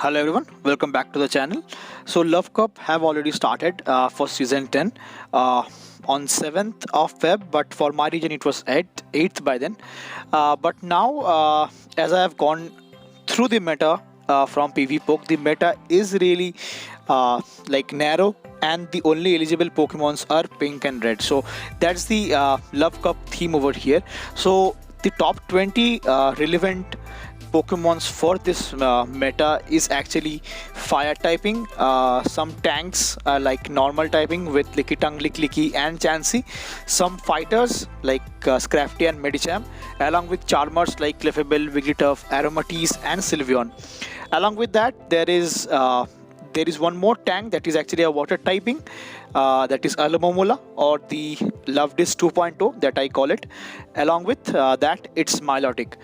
Hello everyone, welcome back to the channel. So LoveCup have already started for season 10 on 7th of Feb, but for my region it was 8th by then. But now as I have gone through the meta from PvPoke, the meta is really like narrow, and the only eligible Pokemons are pink and red. So that's the LoveCup theme over here. So the top 20 relevant Pokemons for this meta is actually fire typing, some tanks like normal typing with Lickitung, Licklicky and Chansey, some fighters like Scrafty and Medicham, along with charmers like Clefable, Wigglytuff, Aromatisse and Sylveon. Along with that, there is one more tank that is actually a water typing, that is Alomomola, or the Lovedis 2.0 that I call it. Along with that, it's Milotic.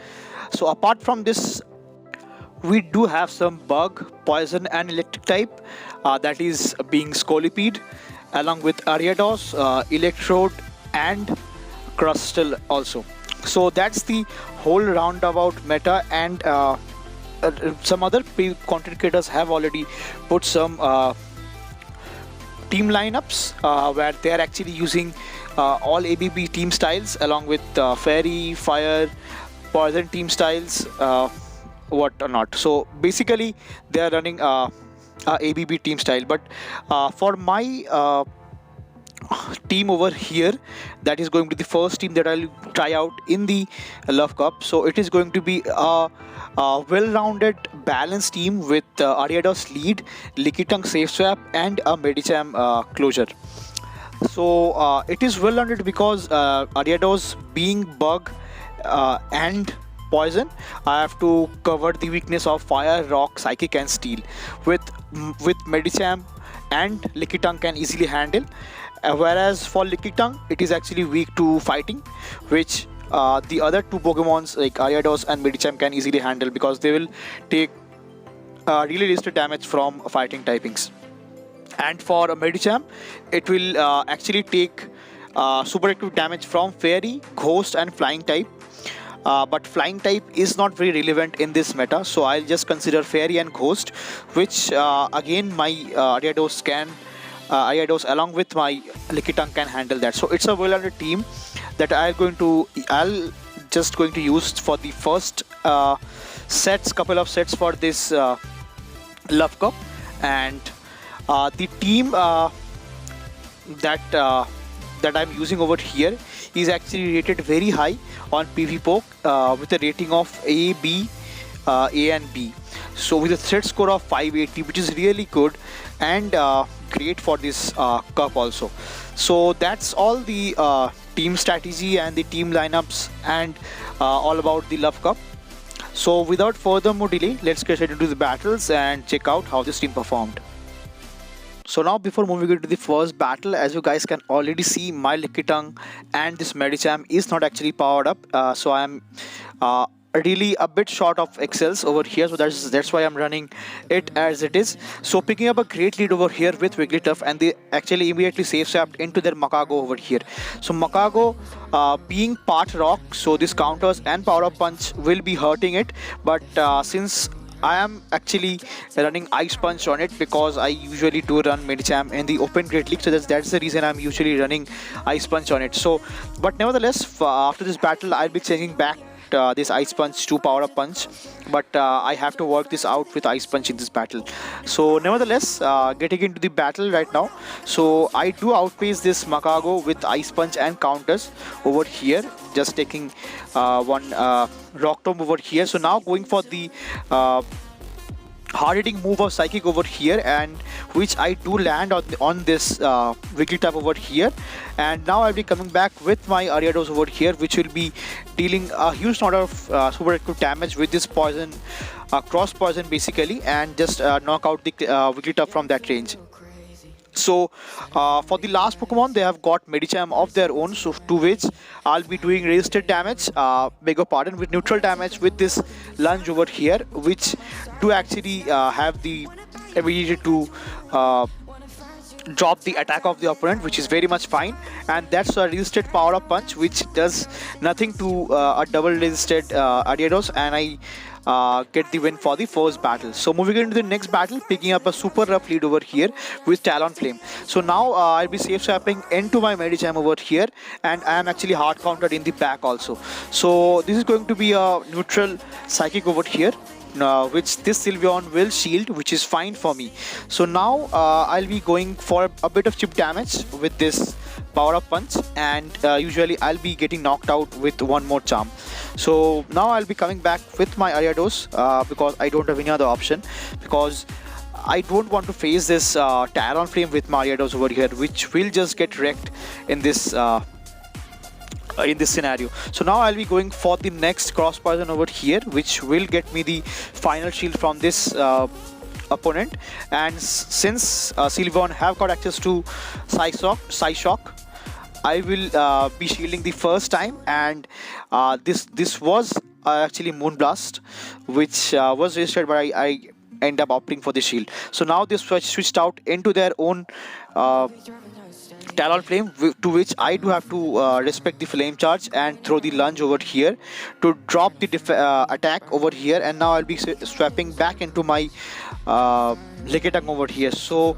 So apart from this, we do have some bug, poison and electric type that is being Scolipede, along with Ariados, Electrode and Crustle also. So that's the whole roundabout meta, and some other content creators have already put some team lineups where they are actually using all ABB team styles along with Fairy, Fire, Poison team styles, what or not. So basically they are running ABB team style, but for my team over here, that is going to be the first team that I'll try out in the LoveCup. So it is going to be a well-rounded balanced team with Ariados Lead, Lickitung Safe Swap and a Medicham closure. So it is well-rounded because Ariados being bug and poison, I have to cover the weakness of fire, rock, psychic and steel, with Medicham and Lickitung can easily handle, whereas for Lickitung it is actually weak to fighting, which the other two Pokemons like Ariados and Medicham can easily handle because they will take really listed damage from fighting typings. And for Medicham, it will actually take super active damage from Fairy, Ghost and Flying type. But Flying type is not very relevant in this meta, so I'll just consider Fairy and Ghost, which again my Ariados along with my Lickitung can handle that. So it's a well-rounded team that I'll just going to use for the first couple of sets for this LoveCup. And the team that I'm using over here is actually rated very high on PvPoke with a rating of A, B, A and B. So with a threat score of 580, which is really good and great for this cup also. So that's all the team strategy and the team lineups and all about the LoveCup. So without further more delay, let's get straight into the battles and check out how this team performed. So now before moving into the first battle, as you guys can already see, my Lickitung and this Medicham is not actually powered up. So I am really a bit short of excels over here, so that's why I'm running it as it is. So picking up a great lead over here with Wigglytuff, and they actually immediately safe swapped into their Magcargo over here. So Magcargo being part rock, so this counters and power up punch will be hurting it, but since I am actually running Ice Punch on it because I usually do run Medicham in the Open Great League, so that's the reason I'm usually running Ice Punch on it. So, but nevertheless, after this battle, I'll be changing back this Ice Punch to Power Up Punch, but I have to work this out with Ice Punch in this battle. So nevertheless, getting into the battle right now, so I do outpace this Magcargo with Ice Punch and counters over here, just taking one Rock Tomb over here. So now going for the hard-hitting move of Psychic over here, and which I do land on this Wigglytuff over here. And now I'll be coming back with my Ariados over here, which will be dealing a huge amount of super active damage with this poison, cross poison basically, and just knock out the Wigglytuff from that range. So for the last Pokemon, they have got Medicham of their own, so to which I'll be doing resisted damage, beg your pardon, with neutral damage with this lunge over here, which do actually have the ability to drop the attack of the opponent, which is very much fine. And that's a resisted power up punch, which does nothing to a double resisted Ariados, and I get the win for the first battle. So moving into the next battle, picking up a super rough lead over here with Talonflame. So now I'll be safe swapping into my Medicham over here, and I am actually hard countered in the back also. So this is going to be a neutral psychic over here, which this Sylveon will shield, which is fine for me. So now I'll be going for a bit of chip damage with this power up punch, and usually I'll be getting knocked out with one more charm. So now I'll be coming back with my Ariados because I don't have any other option, because I don't want to face this Talonflame with my Ariados over here, which will just get wrecked in this scenario. So now I'll be going for the next cross poison over here, which will get me the final shield from this opponent. And since Sylveon have got access to Psyshock, I will be shielding the first time, and this was actually Moonblast, which was registered, but I end up opting for the shield. So now they switched out into their own Talonflame, to which I do have to respect the flame charge and throw the lunge over here to drop the attack over here. And now I'll be swapping back into my Lickitung over here. So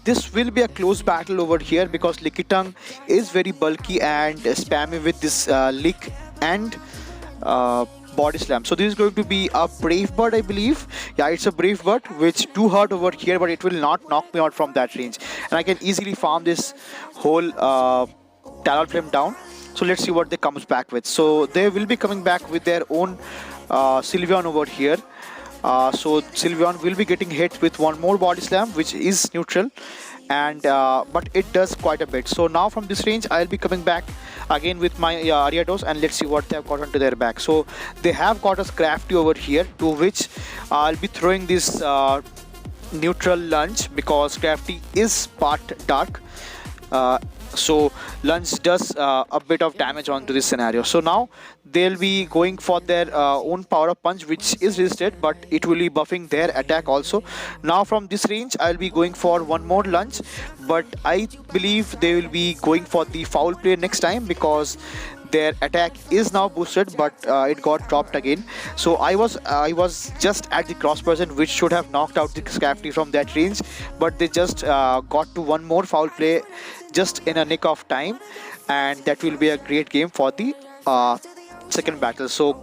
this will be a close battle over here, because Lickitung is very bulky and spammy with this lick and body slam. So this is going to be a Brave Bird, I believe. Yeah, it's a Brave Bird, which do hurt over here, but it will not knock me out from that range, and I can easily farm this whole Talonflame down. So let's see what they comes back with. So they will be coming back with their own Sylveon over here. So Sylveon will be getting hit with one more body slam, which is neutral, and but it does quite a bit. So now from this range I'll be coming back again with my Ariados, and let's see what they have got onto their back. So they have got us Crafty over here, to which I'll be throwing this neutral lunge, because Crafty is part dark. So lunge does a bit of damage onto this scenario. So now they'll be going for their own power up punch, which is resisted, but it will be buffing their attack also. Now from this range I'll be going for one more lunge, but I believe they will be going for the foul play next time, because their attack is now boosted, but it got dropped again. So I was just at the cross person, which should have knocked out the Crafty from that range, but they just got to one more foul play just in a nick of time, and that will be a great game for the second battle. So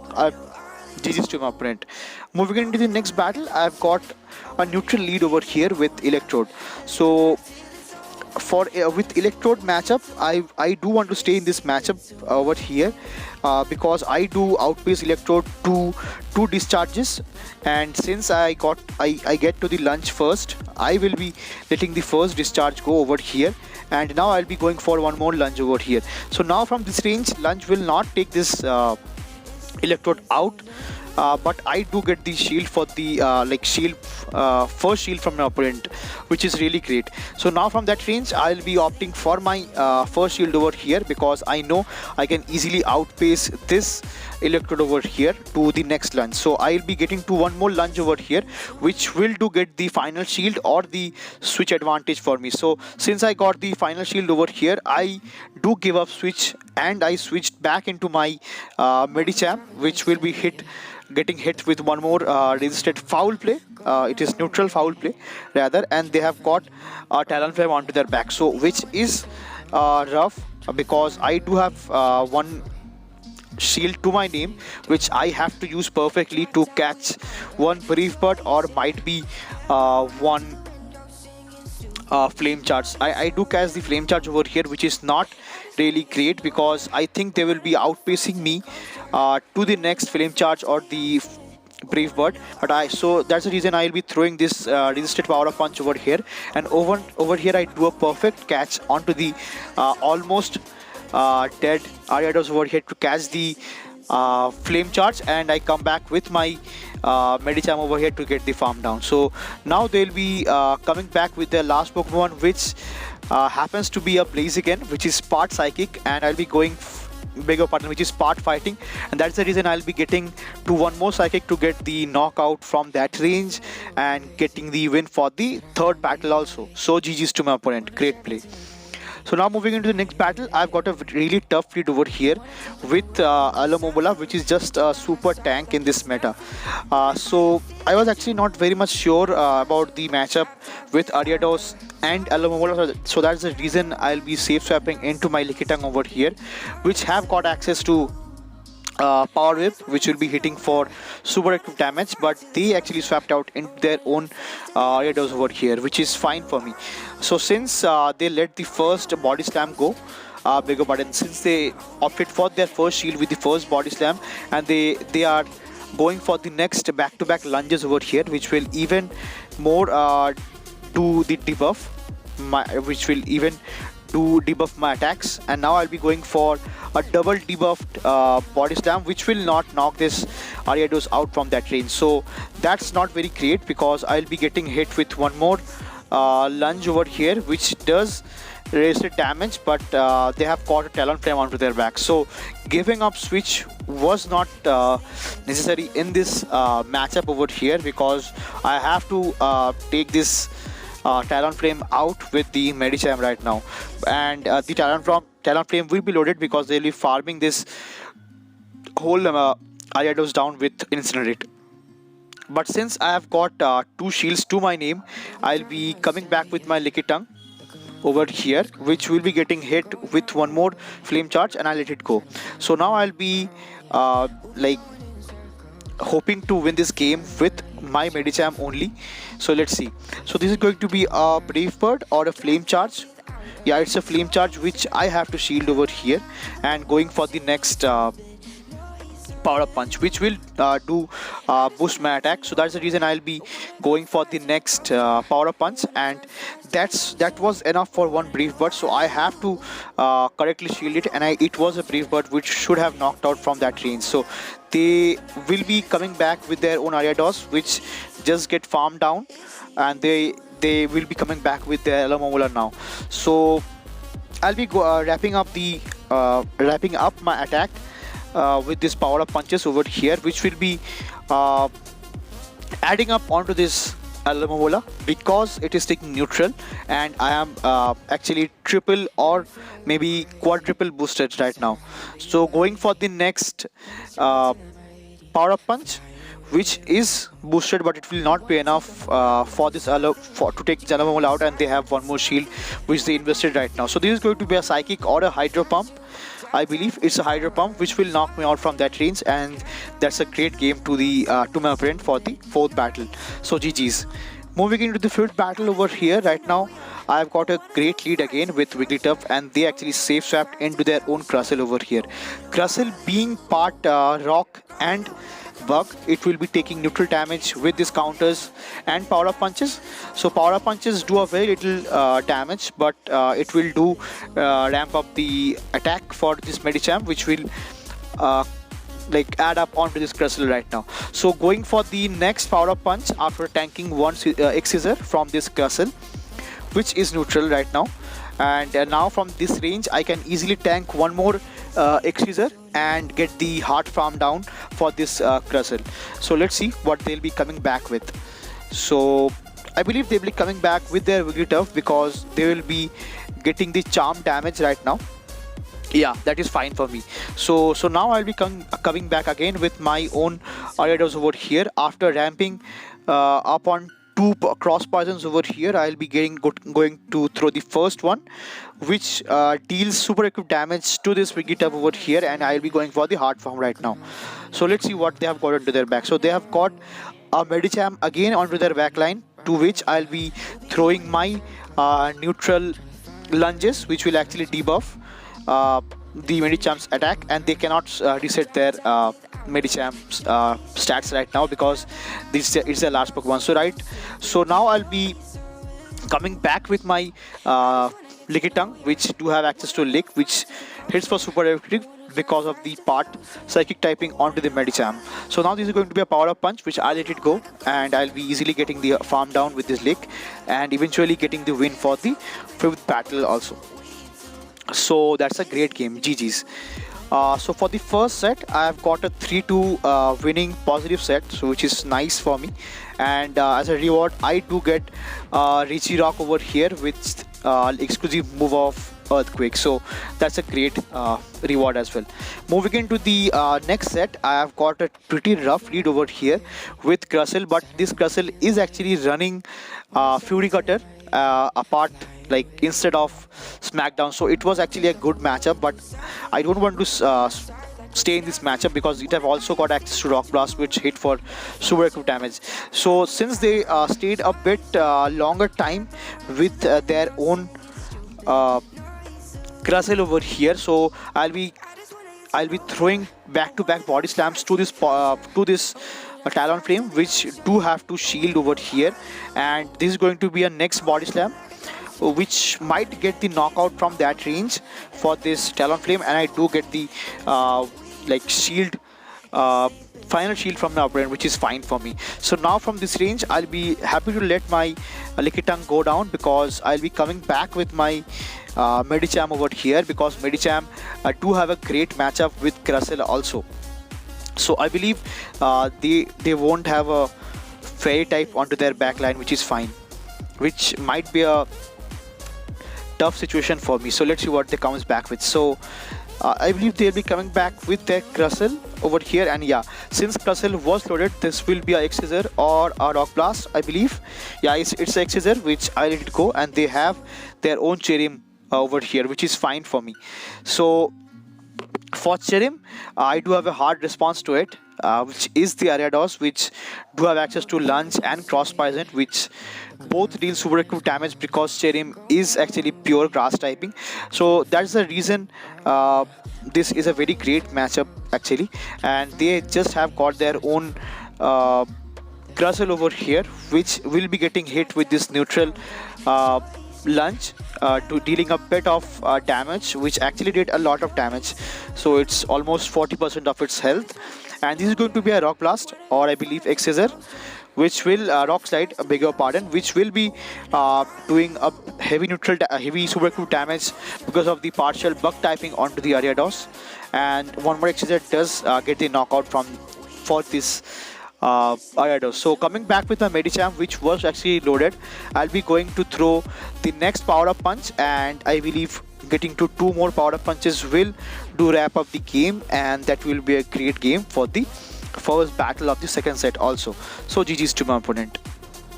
GG's to my opponent. Moving into the next battle, I've got a neutral lead over here with Electrode. So for with Electrode matchup, I do want to stay in this matchup over here, because I do outpace Electrode to 2 discharges, and since I get to the lunge first, I will be letting the first discharge go over here, and now I'll be going for one more lunge over here. So now from this range, lunge will not take this Electrode out, but I do get the shield for the first shield from my opponent, which is really great. So now from that range I'll be opting for my first shield over here, because I know I can easily outpace this Electrode over here to the next lunge. So I'll be getting to one more lunge over here, which will do get the final shield or the switch advantage for me. So since I got the final shield over here, I do give up switch, and I switched back into my Medicham, which will be getting hit with one more resisted foul play. It is neutral foul play rather, and they have got Talonflame onto their back, so which is rough, because I do have one shield to my name, which I have to use perfectly to catch one Brave Bird, or might be one flame charge. I do catch the flame charge over here, which is not really great, because I think they will be outpacing me to the next flame charge or the Brave Bird. But so that's the reason I'll be throwing this resisted power up punch over here, and over here I do a perfect catch onto the almost dead Ariados over here to catch the flame charge, and I come back with my Medicham over here to get the farm down. So now they'll be coming back with their last Pokemon, which happens to be a Blaziken, which is part psychic, and I'll be going bigger partner, which is part fighting, and that's the reason I'll be getting to one more psychic to get the knockout from that range and getting the win for the third battle also. So GG's to my opponent. Great play. So now moving into the next battle, I've got a really tough lead over here with Alomomola, which is just a super tank in this meta. So I was actually not very much sure about the matchup with Ariados and Alomomola, so that's the reason I'll be safe swapping into my Lickitung over here, which have got access to Power Whip, which will be hitting for super active damage, but they actually swapped out in their own Ariados over here, which is fine for me. So since they let the first body slam go, bigger button, since they opted for their first shield with the first body slam, and they are going for the next back-to-back lunges over here, which will even more do the debuff, which will even do debuff my attacks. And now I'll be going for a double debuffed body slam, which will not knock this Ariados out from that range. So that's not very great, because I'll be getting hit with one more lunge over here, which does raise the damage, but they have caught a Talonflame onto their back. So giving up switch was not necessary in this matchup over here, because I have to take this Talonflame out with the Medicham right now, and the Talonflame will be loaded because they'll be farming this whole Ariados down with Incinerate. But since I have got 2 shields to my name, I'll be coming back with my Lickitung over here, which will be getting hit with one more flame charge, and I'll let it go. So now I'll be like hoping to win this game with my Medicham only. So let's see. So this is going to be a Brave Bird or a flame charge. Yeah, it's a flame charge which I have to shield over here, and going for the next power up punch, which will do boost my attack. So that's the reason I'll be going for the next power up punch, and that was enough for one Brave Bird. So I have to correctly shield it, and it was a Brave Bird which should have knocked out from that range. So they will be coming back with their own Ariados, which just get farmed down, and they will be coming back with their Alomomola now. So I'll be wrapping up my attack with this power up punches over here, which will be adding up onto this Alomomola, because it is taking neutral, and I am actually triple or maybe quadruple boosted right now. So going for the next power up punch, which is boosted, but it will not be enough for this to take Alomomola out, and they have one more shield which they invested right now. So this is going to be a psychic or a hydro pump. I believe it's a hydro pump which will knock me out from that range, and that's a great game to my opponent for the 4th battle. So GG's. Moving into the 5th battle over here right now, I've got a great lead again with Wigglytuff, and they actually safe swapped into their own Crustle over here. Crustle being part rock and bug, it will be taking neutral damage with these counters and power up punches. So power up punches do a very little damage, but it will do ramp up the attack for this Medicham, which will like add up onto this Crustle right now. So going for the next power up punch after tanking one X-Scissor from this Crustle, which is neutral right now, and now from this range I can easily tank one more X-Scissor and get the heart farm down for this Crustle. So let's see what they'll be coming back with. So I believe they'll be coming back with their Wigglytuff, because they will be getting the charm damage right now. Yeah, that is fine for me. So now I'll be coming back again with my own Ariados over here. After ramping up on 2 cross poisons over here, I'll be going to throw the first one, which deals super equipped damage to this Wigglytuff over here, and I'll be going for the heart form right now. So let's see what they have got onto their back. So they have got a Medicham again onto their back line, to which I'll be throwing my neutral lunges, which will actually debuff the Medicham's attack, and they cannot reset their Medicham's stats right now, because this is their last Pokemon. So now I'll be coming back with my Lickitung, which do have access to Lick, which hits for super effective because of the part psychic typing onto the Medicham. So now this is going to be a power up punch, which I'll let it go, and I'll be easily getting the farm down with this Lick, and eventually getting the win for the 5th battle also. So that's a great game. GG's. So for the first set, I've got a 3-2 winning positive set, so which is nice for me. And as a reward, I do get Regirock over here with exclusive move of Earthquake. So that's a great reward as well. Moving into the next set, I have got a pretty rough lead over here with Crustle, but this Crustle is actually running Fury Cutter apart, like instead of Smackdown. So it was actually a good matchup, but I don't want to stay in this matchup because it have also got access to Rock Blast, which hit for super active damage. So since they stayed a bit longer time with their own Crustle over here, so I'll be throwing back-to-back body slams to this Talonflame, which do have to shield over here, and this is going to be a next body slam, which might get the knockout from that range for this Talonflame, and I do get the like shield, final shield from the opponent, which is fine for me. So now from this range, I'll be happy to let my Lickitung go down, because I'll be coming back with my Medicham over here, because Medicham do have a great matchup with Crustle also. So I believe they won't have a fairy type onto their backline, which is fine, which might be a tough situation for me. So let's see what they comes back with. So I believe they'll be coming back with their Crustle over here, and yeah, since Crustle was loaded, this will be a X-Scissor or a Rock Blast, I believe. Yeah, it's a X-Scissor, which I let it go, and they have their own Cherrim over here, which is fine for me. So for Cherrim, I do have a hard response to it, which is the Ariados, which do have access to Lunge and Cross Poison, which both deal super active damage, because Cherrim is actually pure grass typing. So that's the reason this is a very great matchup actually, and they just have got their own Crustle over here, which will be getting hit with this neutral Lunge to dealing a bit of damage, which actually did a lot of damage. So it's almost 40% of its health, and this is going to be a Rock Blast, or I believe X-Scissor, which will Rock Slide, a bigger pardon, which will be doing a heavy neutral, heavy super active damage because of the partial bug typing onto the Ariados, and one more X-Scissor does get the knockout for this Ariados. So coming back with my Medicham, which was actually loaded, I'll be going to throw the next power up punch, and I believe getting to 2 more power up punches will do wrap up the game, and that will be a great game for the first battle of the second set also. So GG's to my opponent.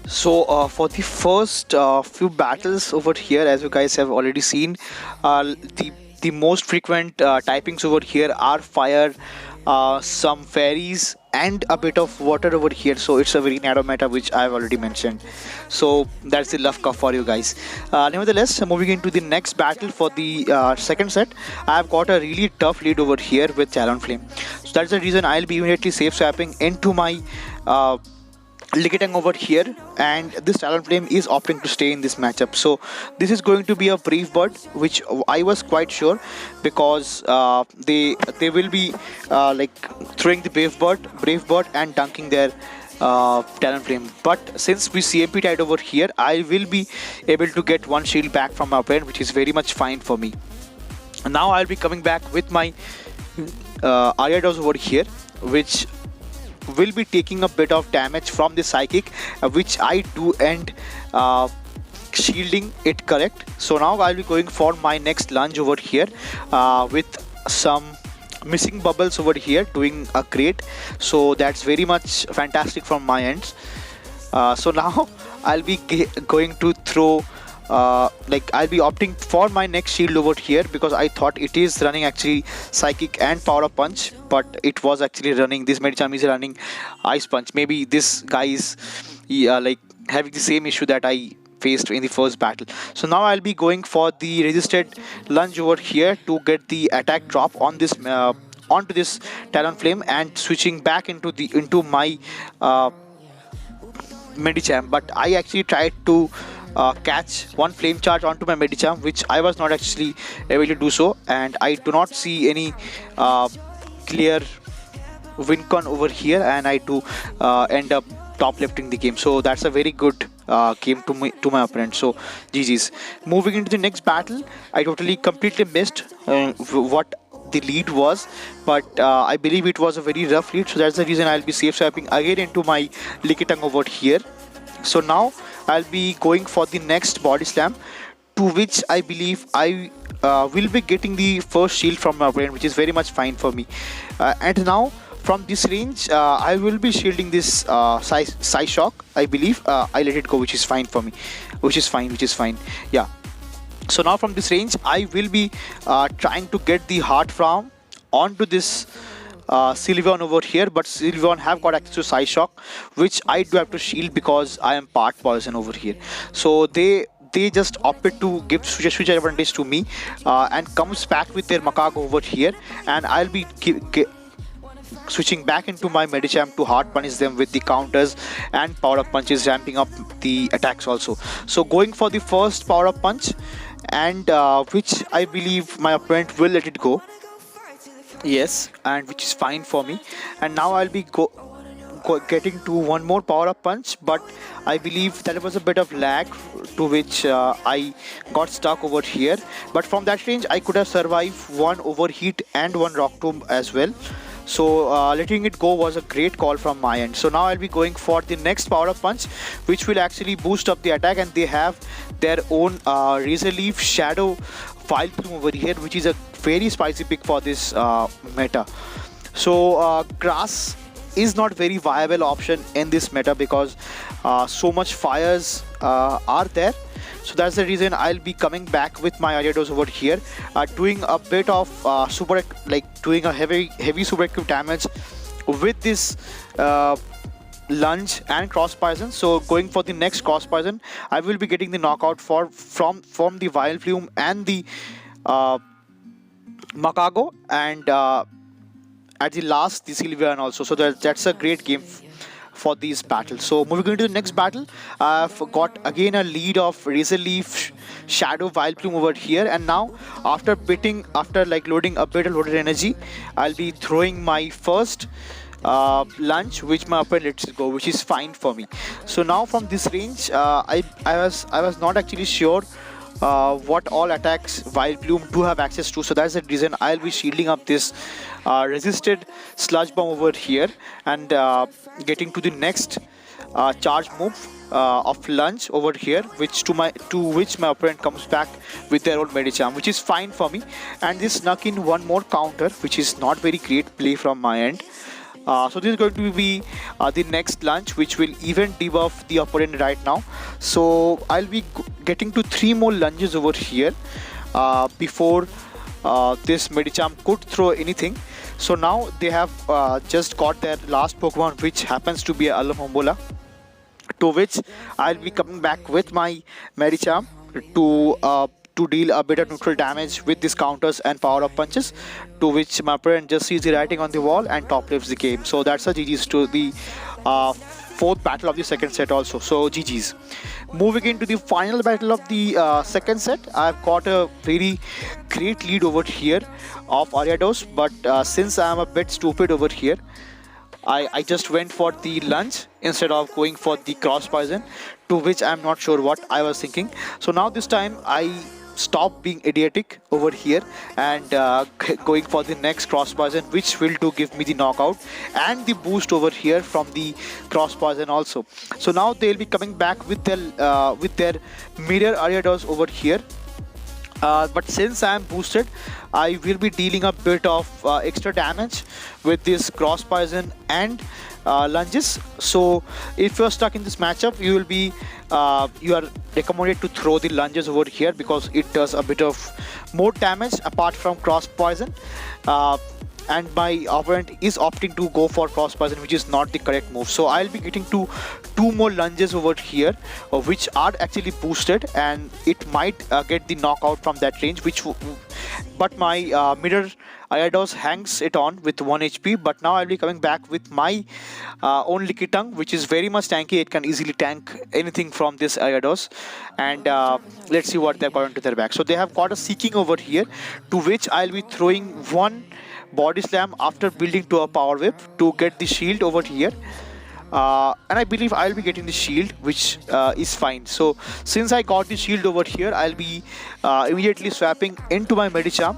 So for the first few battles over here, as you guys have already seen, the most frequent typings over here are fire, some fairies, and a bit of water over here. So it's a very narrow meta, which I've already mentioned. So that's the LoveCup for you guys. Nevertheless, moving into the next battle for the second set, I've got a really tough lead over here with Talonflame. So that's the reason I'll be immediately safe swapping into my Lickitung over here, and this Talonflame is opting to stay in this matchup. So this is going to be a Brave Bird, which I was quite sure, because they will be like throwing the Brave Bird and dunking their Talonflame. But since we CMP tied over here, I will be able to get one shield back from my opponent, which is very much fine for me. Now I'll be coming back with my Ariados over here, which will be taking a bit of damage from the Psychic, which I do end shielding it correct. So now I'll be going for my next lunge over here with some missing bubbles over here, doing a great. So that's very much fantastic from my end. So now I'll be going to throw like I'll be opting for my next shield over here, because I thought it is running actually Psychic and Power Up Punch, but it was actually running, this Medicham is running Ice Punch. Maybe this guy is like having the same issue that I faced in the first battle. So now I'll be going for the resisted lunge over here to get the attack drop on this onto this Talonflame, and switching back into my Medicham. But I actually tried to catch one flame charge onto my Medicham, which I was not actually able to do so, and I do not see any clear win con over here, and I do end up top lifting the game. So that's a very good game to my opponent. So GG's. Moving into the next battle, I totally completely missed what the lead was, but I believe it was a very rough lead, so that's the reason I'll be safe swapping again into my Lickitung over here. So now I'll be going for the next body slam, to which I believe I will be getting the first shield from my opponent, which is very much fine for me. And now from this range, I will be shielding this Psyshock, I believe. I let it go, which is fine for me. Which is fine. Yeah. So now from this range, I will be trying to get the Heart Farm onto this Sylveon over here, but Sylveon have got access to Psyshock, which I do have to shield because I am part poison over here. So they just opted to give switch advantage to me and comes back with their Magcargo over here, and I'll be switching back into my Medicham to hard punish them with the counters and power up punches, ramping up the attacks also. So going for the first power up punch, and which I believe my opponent will let it go. Yes, and which is fine for me. And now I'll be getting to one more power up punch, but I believe that was a bit of lag, to which I got stuck over here. But from that range, I could have survived one overheat and one rock tomb as well. So letting it go was a great call from my end. So now I'll be going for the next power up punch, which will actually boost up the attack, and they have their own Razor Leaf Shadow Vileplume over here, which is a very spicy pick for this meta. So grass is not very viable option in this meta because so much fires are there. So that's the reason I'll be coming back with my Ariados over here, doing a bit of doing a heavy super active damage with this lunge and cross poison. So going for the next cross poison, I will be getting the knockout from the Vileplume and the Magcargo, and at the last the Sylveon also. So that's a great game for these battles. So moving into the next battle, I've got again a lead of Razor Leaf Shadow Vileplume over here, and now after loading a bit of loaded energy, I'll be throwing my first lunge, which my opponent lets it go, which is fine for me. So now from this range, I was not actually sure what all attacks Vileplume do have access to, so that's the reason I'll be shielding up this resisted Sludge Bomb over here, and getting to the next charge move of lunge over here, which my opponent comes back with their own Medicham, which is fine for me. And this snuck in one more counter, which is not very great play from my end. So this is going to be the next lunge, which will even debuff the opponent right now. So I'll be getting to 3 more lunges over here before this Medicham could throw anything. So now they have just got their last Pokemon, which happens to be a Alomomola, to which I'll be coming back with my Medicham to deal a bit of neutral damage with these counters and power up punches, to which my opponent just sees the writing on the wall and top lifts the game. So that's a GG's to the fourth battle of the second set also. So GG's. Moving into the final battle of the second set, I've got a very great lead over here of Ariados, but since I'm a bit stupid over here, I just went for the lunge instead of going for the cross poison, to which I'm not sure what I was thinking. So now this time I stop being idiotic over here and going for the next cross poison, which will give me the knockout and the boost over here from the cross poison also. So now they'll be coming back with their mirror Ariados over here. But since I am boosted, I will be dealing a bit of extra damage with this cross poison and lunges. So if you're stuck in this matchup, you are recommended to throw the lunges over here because it does a bit of more damage apart from cross poison. And my opponent is opting to go for cross poison, which is not the correct move. So I'll be getting to 2 more lunges over here, which are actually boosted, and it might get the knockout from that range. But my mirror Ariados hangs it on with 1 HP. But now I'll be coming back with my own Lickitung, which is very much tanky. It can easily tank anything from this Ariados. And let's see what they've got into their back. So they have got a Seeking over here, to which I'll be throwing one Body Slam after building to a Power Whip to get the shield over here. And I believe I'll be getting the shield, which is fine. So since I got the shield over here, I'll be immediately swapping into my Medicham,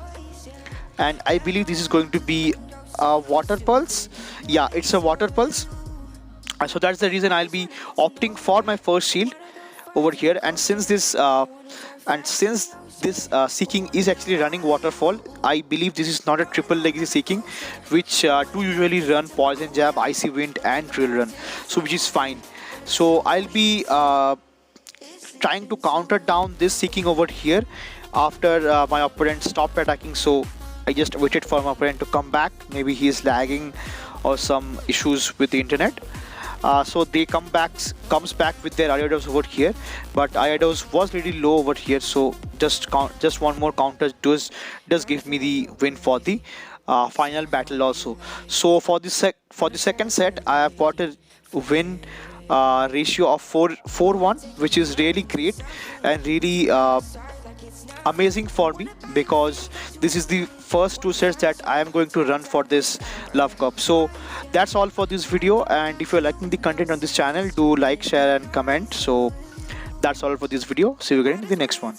and I believe this is going to be a Water Pulse. Yeah, it's a Water Pulse. So that's the reason I'll be opting for my first shield, over here. And since this seeking is actually running waterfall, I believe this is not a triple legacy seeking, which do usually run poison jab, icy wind and drill run, so which is fine. So I'll be trying to counter down this seeking over here after my opponent stopped attacking. So I just waited for my opponent to come back. Maybe he is lagging or some issues with the internet. So they comes back with their Ariados over here, but Ariados was really low over here. So just one more counter does give me the win for the final battle also. So for the second set, I have got a win ratio of 4-1, which is really great and really amazing for me, because this is the first 2 sets that I am going to run for this LoveCup. So that's all for this video, and if you're liking the content on this channel, do like, share and comment. So that's all for this video. See you again in the next one.